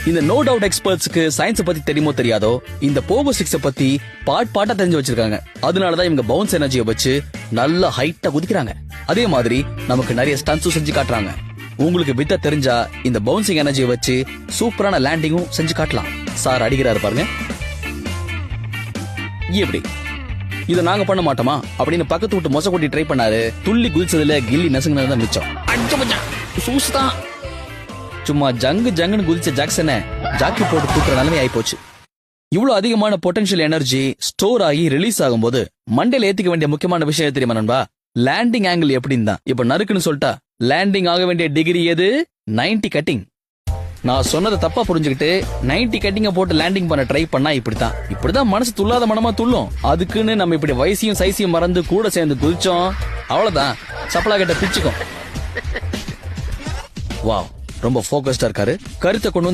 இந்த no doubt எக்ஸ்பர்ட்ஸ்க்கு science பத்தி தெரியுமோ தெரியாதோ, இந்த போகோ 6 பத்தி பாட்டா தெரிஞ்சு வச்சிருக்காங்க. அதனாலதான் இவங்க பவுன்ஸ் எனர்ஜியை வச்சு நல்ல ஹைட்டா குதிக்கிறாங்க. அதே மாதிரி நமக்கு நிறைய ஸ்டன்ஸும் செஞ்சு காட்டுறாங்க. உங்களுக்கு வித்த தெரிஞ்சா இந்த பவுன்சிங் எனர்ஜியை வச்சு சூப்பரான லேண்டிங்கும் செஞ்சு காட்டலாம். சார் அடிக்கிறாரு பாருங்க. எப்படி இத நாங்க பண்ண மாட்டோமா அப்படின்னு பக்கத்து விட்டு மொச கொட்டி ட்ரை பண்ணாரு. துள்ளி குதிச்சதுல கில்லி நசுங்கினது மிச்சம். சூஸ்தான். சும்மா ஜங்குன்னு குதிச்ச ஜாக்சனை ஜாக்கி போட்டு தூக்குற நிலைமை ஆயி போச்சு. இவ்வளவு அதிகமான பொட்டன்ஷியல் எனர்ஜி ஸ்டோர் ஆகி ரிலீஸ் ஆகும்போது மண்டையில ஏத்திக்க வேண்டிய முக்கியமான விஷயம் தெரியுமா நண்பா? லேண்டிங் ஆங்கிள் எப்படின்னு தான். இப்ப நறுக்குன்னு சொல்லிட்டா லேண்டிங் ஆக வேண்டிய டிகிரி எது? 90 கட்டிங். நான் சொன்னதை தப்பா புரிஞ்சுக்கிட்டு 90 கட்டிங்க போட்டு லேண்டிங் பண்ண ட்ரை பண்ணா இப்படிதான் மனசு துள்ளாத மனமா துள்ளும். அதுக்குன்னு நம்ம இப்படி வயசையும் சைஸையும் மறந்து கூட சேர்ந்து குதிச்சோம், அவ்வளவுதான் சப்பலா கிட்ட பிச்சுக்கும். வாவ், ரொம்ப போக்கஸ்டா இருக்காரு. கருத்தை கொண்டு